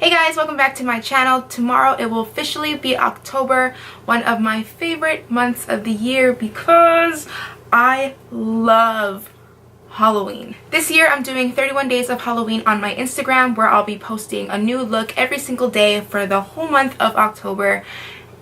Hey guys, welcome back to my channel. Tomorrow it will officially be October, one of my favorite months of the year because I love Halloween. This year I'm doing 31 days of Halloween on my Instagram where I'll be posting a new look every single day for the whole month of October.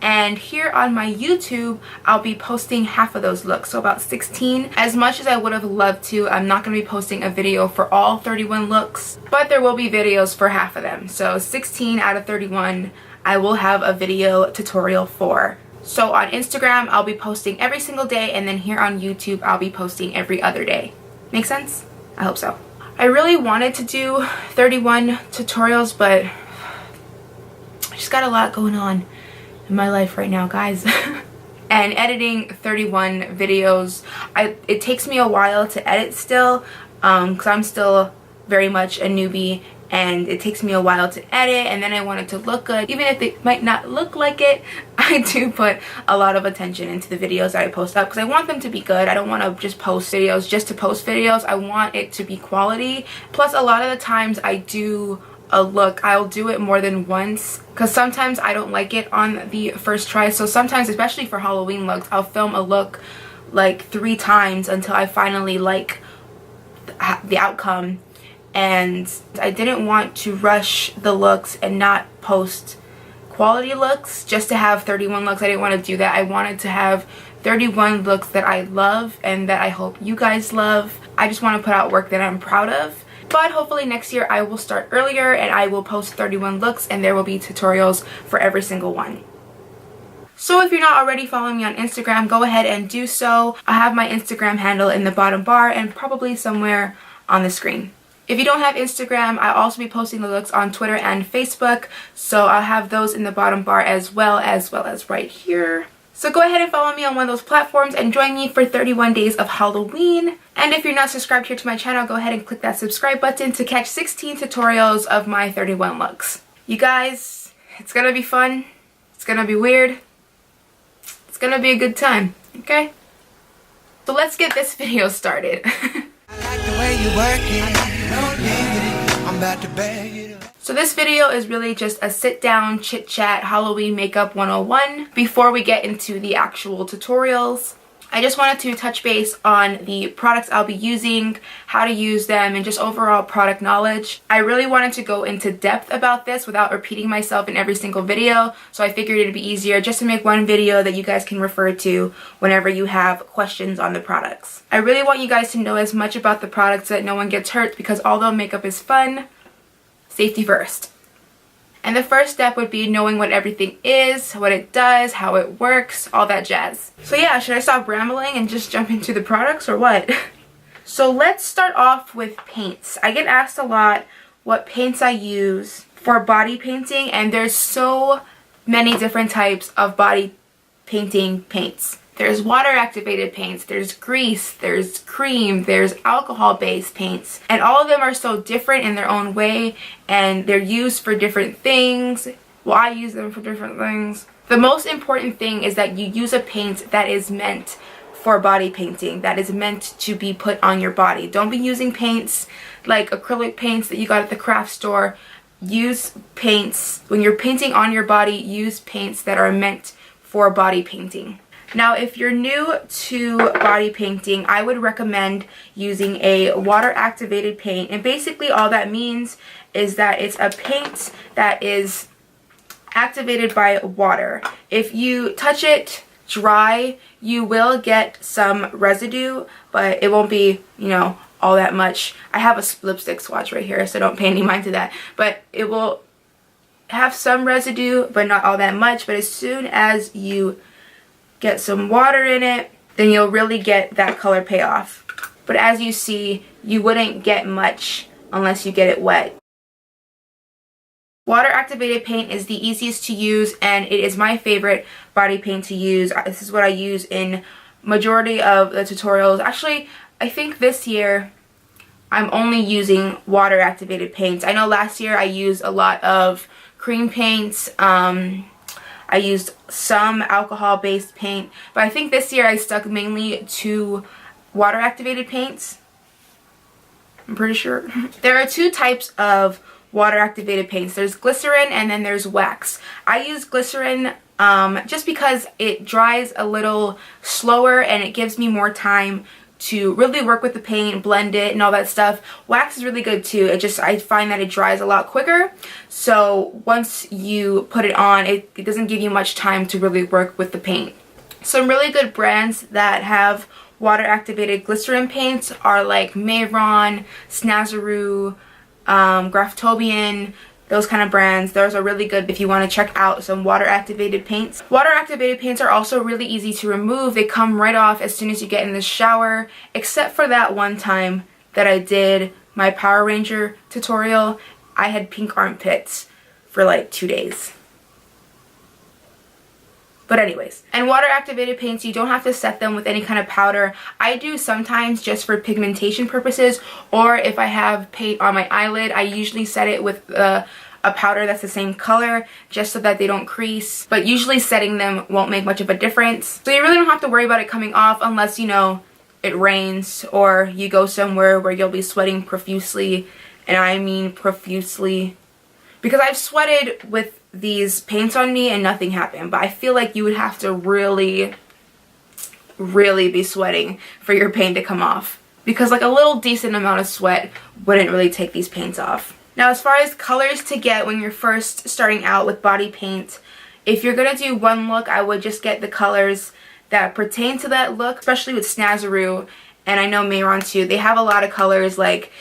And here on my YouTube, I'll be posting half of those looks, so about 16. As much as I would have loved to, I'm not going to be posting a video for all 31 looks, but there will be videos for half of them. So 16 out of 31, I will have a video tutorial for. So on Instagram, I'll be posting every single day, and then here on YouTube, I'll be posting every other day. Make sense? I hope so. I really wanted to do 31 tutorials, but I just got a lot going on in my life right now, guys. And editing 31 videos, it takes me a while to edit still, because I'm still very much a newbie, and it takes me a while to edit, and then I want it to look good. Even if it might not look like it, I do put a lot of attention into the videos that I post up because I want them to be good. I don't want to just post videos just to post videos. I want it to be quality. Plus, a lot of the times I do a look, I'll do it more than once because sometimes I don't like it on the first try. So sometimes, especially for Halloween looks, I'll film a look like 3 times until I finally like the outcome. And I didn't want to rush the looks and not post quality looks just to have 31 looks. I didn't want to do that. I wanted to have 31 looks that I love and that I hope you guys love. I just want to put out work that I'm proud of. But hopefully next year I will start earlier and I will post 31 looks and there will be tutorials for every single one. So if you're not already following me on Instagram, go ahead and do so. I have my Instagram handle in the bottom bar and probably somewhere on the screen. If you don't have Instagram, I'll also be posting the looks on Twitter and Facebook, so I'll have those in the bottom bar as well as right here. So go ahead and follow me on one of those platforms and join me for 31 days of Halloween. And if you're not subscribed here to my channel, go ahead and click that subscribe button to catch 16 tutorials of my 31 looks. You guys, it's gonna be fun. It's gonna be weird. It's gonna be a good time, okay? So let's get this video started. So this video is really just a sit down chit chat Halloween makeup 101 before we get into the actual tutorials. I just wanted to touch base on the products I'll be using, how to use them, and just overall product knowledge. I really wanted to go into depth about this without repeating myself in every single video, so I figured it'd be easier just to make one video that you guys can refer to whenever you have questions on the products. I really want you guys to know as much about the products so that no one gets hurt, because although makeup is fun, safety first. And the first step would be knowing what everything is, what it does, how it works, all that jazz. So yeah, should I stop rambling and just jump into the products or what? So let's start off with paints. I get asked a lot what paints I use for body painting, and there's so many different types of body painting paints. There's water activated paints, there's grease, there's cream, there's alcohol based paints, and all of them are so different in their own way and they're used for different things. Well, I use them for different things. The most important thing is that you use a paint that is meant for body painting, that is meant to be put on your body. Don't be using paints like acrylic paints that you got at the craft store. Use paints, when you're painting on your body, use paints that are meant for body painting. Now, if you're new to body painting, I would recommend using a water-activated paint. And basically all that means is that it's a paint that is activated by water. If you touch it dry, you will get some residue, but it won't be, you know, all that much. I have a lipstick swatch right here, so don't pay any mind to that. But it will have some residue, but not all that much. But as soon as you get some water in it, then you'll really get that color payoff. But as you see, you wouldn't get much unless you get it wet. Water activated paint is the easiest to use, and it is my favorite body paint to use. This is what I use in majority of the tutorials. Actually, I think this year I'm only using water activated paints. I know last year I used a lot of cream paints, I used some alcohol-based paint, but I think this year I stuck mainly to water-activated paints. I'm pretty sure. There are 2 types of water activated paints. There's glycerin and then there's wax. I use glycerin just because it dries a little slower and it gives me more time to really work with the paint, blend it and all that stuff. Wax is really good too. I find that it dries a lot quicker. So once you put it on, it doesn't give you much time to really work with the paint. Some really good brands that have water activated glycerin paints are like MEHRON, SNAZAROO, GRAFTOBIAN, those kind of brands. Those are really good if you want to check out some water activated paints. Water activated paints are also really easy to remove. They come right off as soon as you get in the shower, except for that one time that I did my Power Ranger tutorial. I had pink armpits for like 2 days. But anyways, and water activated paints, you don't have to set them with any kind of powder. I do sometimes just for pigmentation purposes, or if I have paint on my eyelid, I usually set it with a powder that's the same color just so that they don't crease. But usually setting them won't make much of a difference. So you really don't have to worry about it coming off unless, you know, it rains or you go somewhere where you'll be sweating profusely. And I mean profusely. Because I've sweated with these paints on me and nothing happened, but I feel like you would have to really be sweating for your paint to come off, because like a little decent amount of sweat wouldn't really take these paints off. Now, as far as colors to get when you're first starting out with body paint, if you're gonna do one look, I would just get the colors that pertain to that look, especially with SNAZAROO, and I know MEHRON too. They have a lot of colors. Like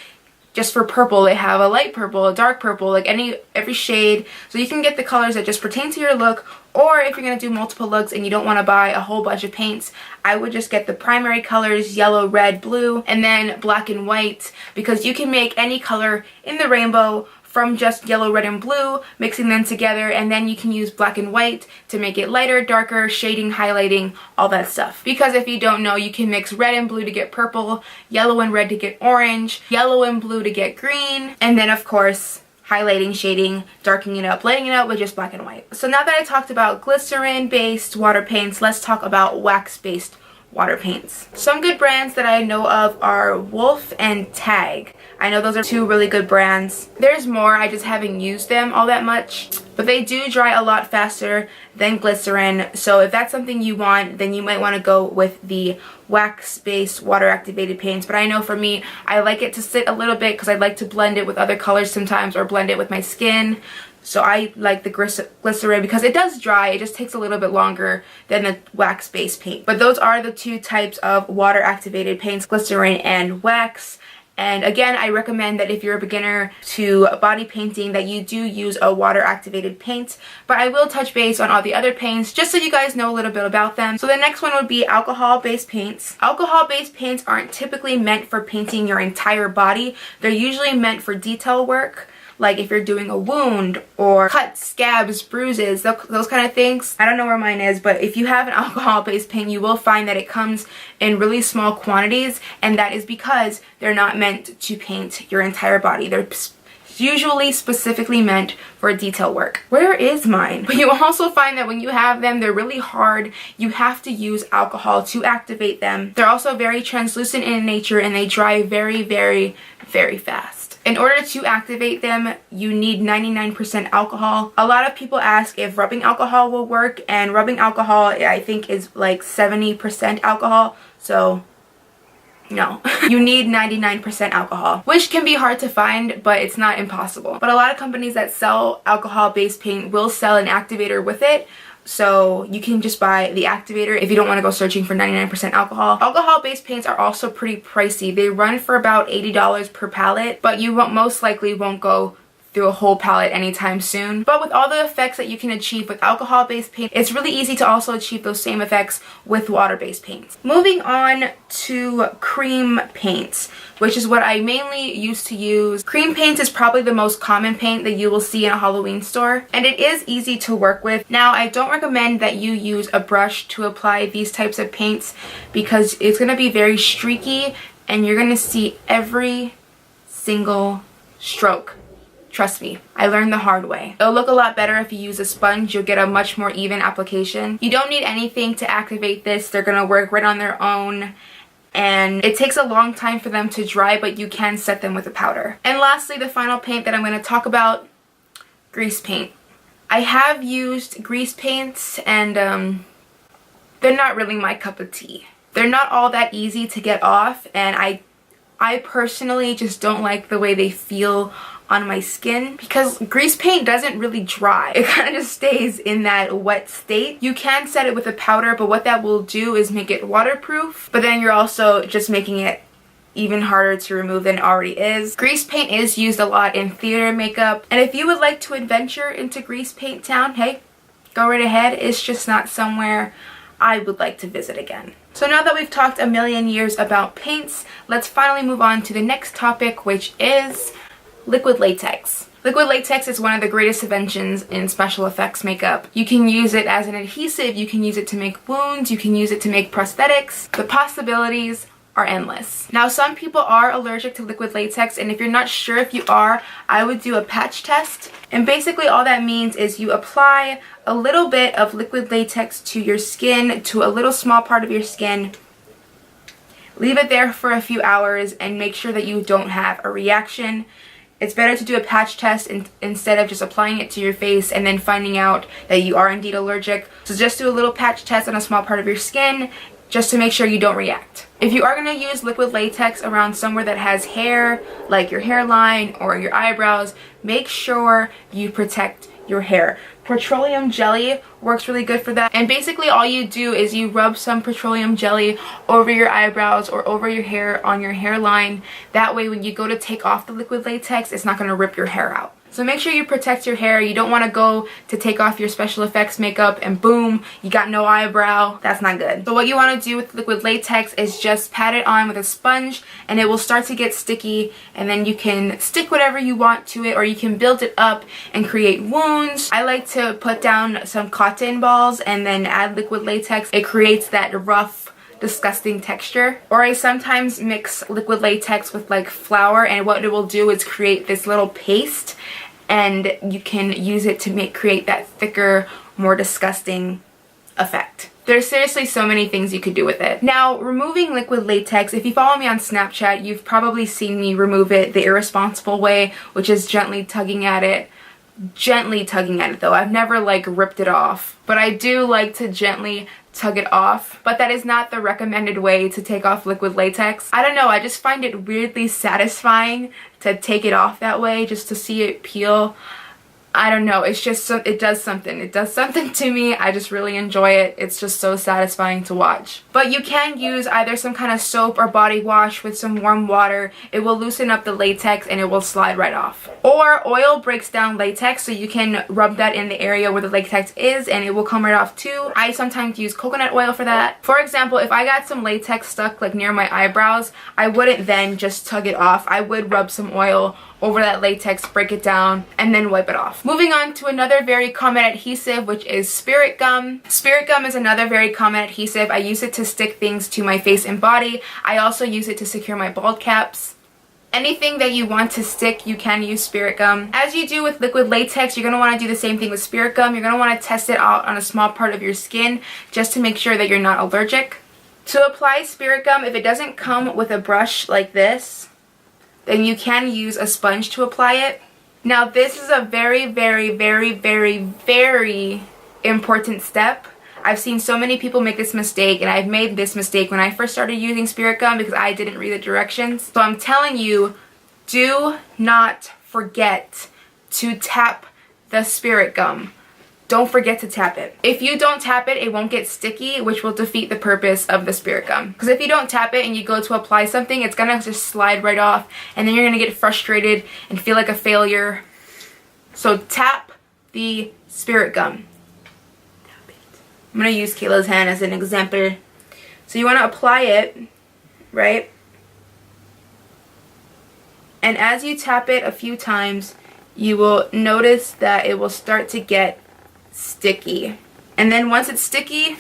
just for purple, they have a light purple, a dark purple, like every shade. So you can get the colors that just pertain to your look, or if you're going to do multiple looks and you don't want to buy a whole bunch of paints, I would just get the primary colors, yellow, red, blue, and then black and white, because you can make any color in the rainbow from just yellow, red, and blue, mixing them together, and then you can use black and white to make it lighter, darker, shading, highlighting, all that stuff. Because if you don't know, you can mix red and blue to get purple, yellow and red to get orange, yellow and blue to get green, and then of course, highlighting, shading, darkening it up, lighting it up with just black and white. So now that I talked about glycerin-based water paints, let's talk about wax-based water paints. Some good brands that I know of are WOLFE and TAG. I know those are two really good brands. There's more, I just haven't used them all that much. But they do dry a lot faster than glycerin, so if that's something you want, then you might want to go with the wax-based water-activated paints. But I know for me, I like it to sit a little bit because I like to blend it with other colors sometimes, or blend it with my skin. So I like the glycerin because it does dry, it just takes a little bit longer than the wax-based paint. But those are the two types of water-activated paints, glycerin and wax. And again, I recommend that if you're a beginner to body painting that you do use a water activated paint, but I will touch base on all the other paints just so you guys know a little bit about them. So the next one would be alcohol based paints. Alcohol based paints aren't typically meant for painting your entire body. They're usually meant for detail work. Like if you're doing a wound or cuts, scabs, bruises, those kind of things. I don't know where mine is, but if you have an alcohol-based paint, you will find that it comes in really small quantities, and that is because they're not meant to paint your entire body. They're usually specifically meant for detail work. Where is mine? But you will also find that when you have them, they're really hard. You have to use alcohol to activate them. They're also very translucent in nature, and they dry very, very, very fast. In order to activate them, you need 99% alcohol. A lot of people ask if rubbing alcohol will work, and rubbing alcohol I think is like 70% alcohol, so no. You need 99% alcohol, which can be hard to find, but it's not impossible. But a lot of companies that sell alcohol-based paint will sell an activator with it. So you can just buy the activator if you don't want to go searching for 99% alcohol. Alcohol-based paints are also pretty pricey. They run for about $80 per palette, but you most likely won't go through a whole palette anytime soon. But with all the effects that you can achieve with alcohol-based paint, it's really easy to also achieve those same effects with water-based paints. Moving on to cream paints, which is what I mainly used to use. Cream paint is probably the most common paint that you will see in a Halloween store, and it is easy to work with. Now, I don't recommend that you use a brush to apply these types of paints because it's going to be very streaky and you're going to see every single stroke. Trust me, I learned the hard way. It'll look a lot better if you use a sponge. You'll get a much more even application. You don't need anything to activate this. They're gonna work right on their own. and it takes a long time for them to dry, but you can set them with a powder. And lastly, the final paint that I'm going to talk about, grease paint. I have used grease paints, and they're not really my cup of tea. They're not all that easy to get off, and I personally just don't like the way they feel on my skin, because grease paint doesn't really dry. It kind of just stays in that wet state. You can set it with a powder, but what that will do is make it waterproof, but then you're also just making it even harder to remove than it already is. Grease paint is used a lot in theater makeup, and if you would like to adventure into grease paint town, hey, go right ahead. It's just not somewhere I would like to visit again. So now that we've talked a million years about paints, let's finally move on to the next topic, which is liquid latex. Liquid latex is one of the greatest inventions in special effects makeup. You can use it as an adhesive, you can use it to make wounds, you can use it to make prosthetics. The possibilities are endless. Now, some people are allergic to liquid latex, and if you're not sure if you are, I would do a patch test. And basically all that means is you apply a little bit of liquid latex to your skin, to a little small part of your skin, leave it there for a few hours, and make sure that you don't have a reaction. It's better to do a patch test instead of just applying it to your face and then finding out that you are indeed allergic. So just do a little patch test on a small part of your skin just to make sure you don't react. If you are going to use liquid latex around somewhere that has hair, like your hairline or your eyebrows, make sure you protect your hair. Petroleum jelly works really good for that, and basically all you do is you rub some petroleum jelly over your eyebrows or over your hair on your hairline. That way when you go to take off the liquid latex, it's not going to rip your hair out. So make sure you protect your hair. You don't want to go to take off your special effects makeup and boom, you got no eyebrow. That's not good. So what you want to do with liquid latex is just pat it on with a sponge, and it will start to get sticky, and then you can stick whatever you want to it, or you can build it up and create wounds. I like to put down some cotton balls and then add liquid latex. It creates that rough, disgusting texture. Or I sometimes mix liquid latex with like flour, and what it will do is create this little paste, and you can use it to create that thicker, more disgusting effect. There's seriously so many things you could do with it. Now, removing liquid latex, if you follow me on Snapchat, you've probably seen me remove it the irresponsible way, which is gently tugging at it. Gently tugging at it though. I've never like ripped it off, but I do like to gently tug it off. But that is not the recommended way to take off liquid latex. I don't know, I just find it weirdly satisfying to take it off that way, just to see it peel. I don't know, it's just, it does something. It does something to me. I just really enjoy it. It's just so satisfying to watch. But you can use either some kind of soap or body wash with some warm water. It will loosen up the latex and it will slide right off. Or oil breaks down latex, so you can rub that in the area where the latex is and it will come right off too. I sometimes use coconut oil for that. For example, if I got some latex stuck like near my eyebrows, I wouldn't then just tug it off. I would rub some oil over that latex, break it down, and then wipe it off. Moving on to another very common adhesive, which is spirit gum. Spirit gum is another very common adhesive. I use it to stick things to my face and body. I also use it to secure my bald caps. Anything that you want to stick, you can use spirit gum. As you do with liquid latex, you're going to want to do the same thing with spirit gum. You're going to want to test it out on a small part of your skin just to make sure that you're not allergic. To apply spirit gum, if it doesn't come with a brush like this, then you can use a sponge to apply it. Now this is a very, very, very, very, very important step. I've seen so many people make this mistake, and I've made this mistake when I first started using spirit gum because I didn't read the directions. So I'm telling you, do not forget to tap the spirit gum. Don't forget to tap it. If you don't tap it, it won't get sticky, which will defeat the purpose of the spirit gum. Because if you don't tap it and you go to apply something, it's gonna just slide right off, and then you're gonna get frustrated and feel like a failure. So tap the spirit gum. I'm gonna use Kayla's hand as an example. So you wanna apply it, right? And as you tap it a few times, you will notice that it will start to get sticky. And then once it's sticky,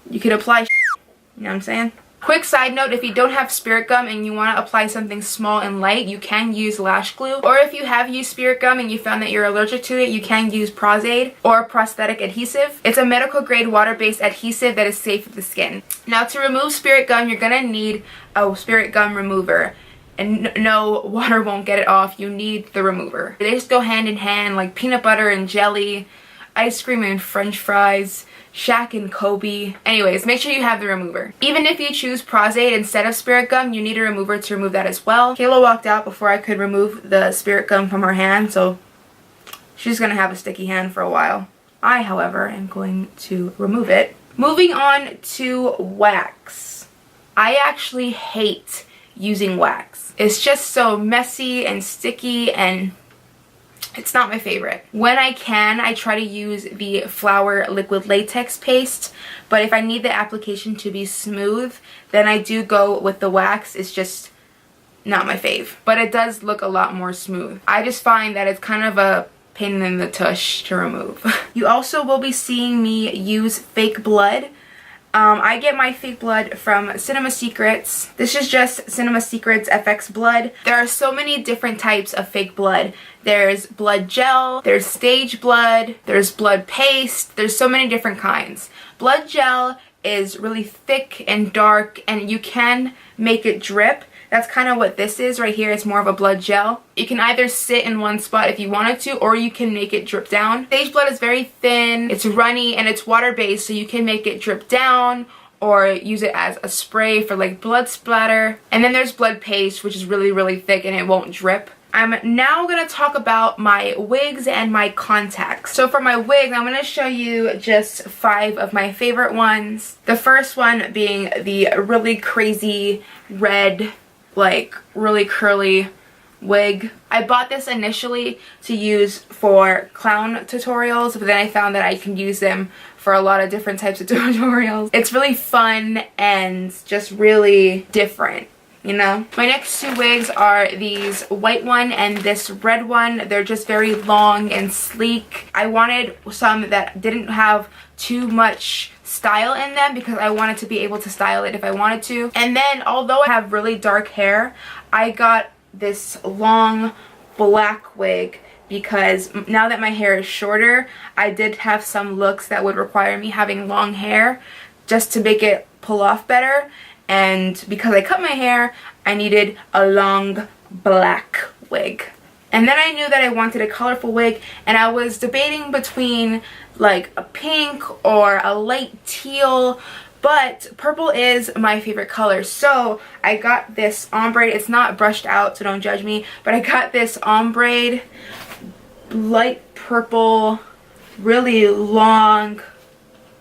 you can apply, you know what I'm saying? Quick side note, if you don't have spirit gum and you want to apply something small and light, you can use lash glue. Or if you have used spirit gum and you found that you're allergic to it, you can use PROS-AIDE or prosthetic adhesive. It's a medical grade water-based adhesive that is safe for the skin. Now, to remove spirit gum, you're going to need a spirit gum remover. And no, water won't get it off. You need the remover. They just go hand in hand, like peanut butter and jelly, ice cream and french fries, Shaq and Kobe. Anyways, make sure you have the remover. Even if you choose PROS-AIDE instead of spirit gum, you need a remover to remove that as well. Kayla walked out before I could remove the spirit gum from her hand, so she's gonna have a sticky hand for a while. I, however, am going to remove it. Moving on to wax. I actually hate using wax. It's just so messy and sticky, and it's not my favorite. When I can, I try to use the Flower Liquid Latex Paste, but if I need the application to be smooth, then I do go with the wax. It's just not my fave, but it does look a lot more smooth. I just find that it's kind of a pain in the tush to remove. You also will be seeing me use fake blood. I get my fake blood from Cinema Secrets. This is just Cinema Secrets FX blood. There are so many different types of fake blood. There's blood gel, there's stage blood, there's blood paste, there's so many different kinds. Blood gel is really thick and dark, and you can make it drip. That's kind of what this is right here. It's more of a blood gel. You can either sit in one spot if you wanted to, or you can make it drip down. Stage blood is very thin, it's runny, and it's water-based, so you can make it drip down or use it as a spray for like blood splatter. And then there's blood paste, which is really, really thick and it won't drip. I'm now going to talk about my wigs and my contacts. So for my wigs, I'm going to show you just 5 of my favorite ones. The first one being the really crazy red, like really curly wig. I bought this initially to use for clown tutorials, but then I found that I can use them for a lot of different types of tutorials. It's really fun and just really different, you know? My next 2 wigs are these white one and this red one. They're just very long and sleek. I wanted some that didn't have too much style in them because I wanted to be able to style it if I wanted to. And then, although I have really dark hair, I got this long black wig because now that my hair is shorter, I did have some looks that would require me having long hair just to make it pull off better. And because I cut my hair, I needed a long black wig. And then I knew that I wanted a colorful wig, and I was debating between like a pink or a light teal, but purple is my favorite color. So I got this ombre. It's not brushed out, so don't judge me, but I got this ombre, light purple, really long.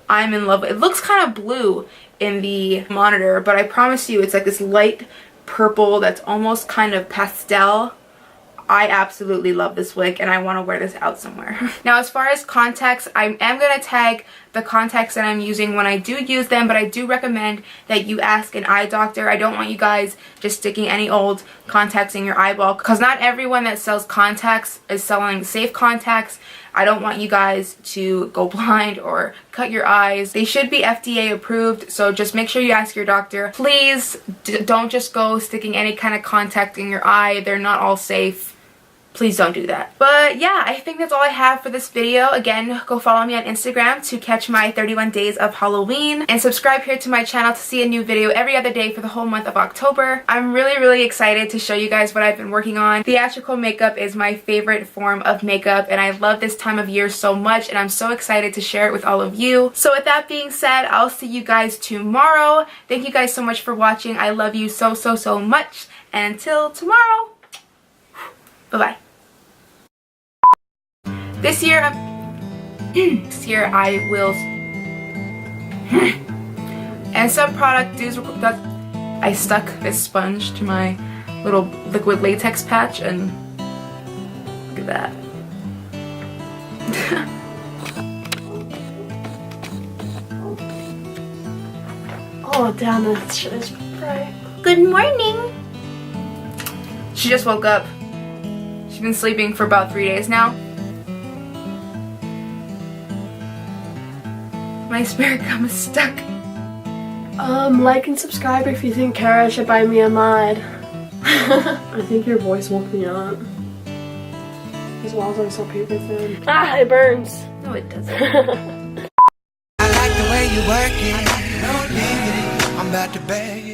I'm in love with it. It looks kind of blue in the monitor, but I promise you it's like this light purple that's almost kind of pastel. I absolutely love this wig and I want to wear this out somewhere. Now, as far as contacts, I am going to tag the contacts that I'm using when I do use them, but I do recommend that you ask an eye doctor. I don't want you guys just sticking any old contacts in your eyeball, because not everyone that sells contacts is selling safe contacts. I don't want you guys to go blind or cut your eyes. They should be FDA approved, so just make sure you ask your doctor. Please don't just go sticking any kind of contact in your eye. They're not all safe. Please don't do that. But yeah, I think that's all I have for this video. Again, go follow me on Instagram to catch my 31 days of Halloween, and subscribe here to my channel to see a new video every other day for the whole month of October. I'm really excited to show you guys what I've been working on. Theatrical makeup is my favorite form of makeup, and I love this time of year so much, and I'm so excited to share it with all of you. So with that being said, I'll see you guys tomorrow. Thank you guys so much for watching. I love you so much, and until tomorrow, bye-bye. This year I will, and some product does, I stuck this sponge to my little liquid latex patch, and look at that. Oh damn, this shit is bright. Good morning. She just woke up. She's been sleeping for about 3 days now. My spirit gum is stuck. Like and subscribe if you think Kara should buy me a mod. I think your voice woke me up. As well as I'm so paper thin. Ah, it burns. No, it doesn't. I like the way you work it. No diggity. I'm about to beg you.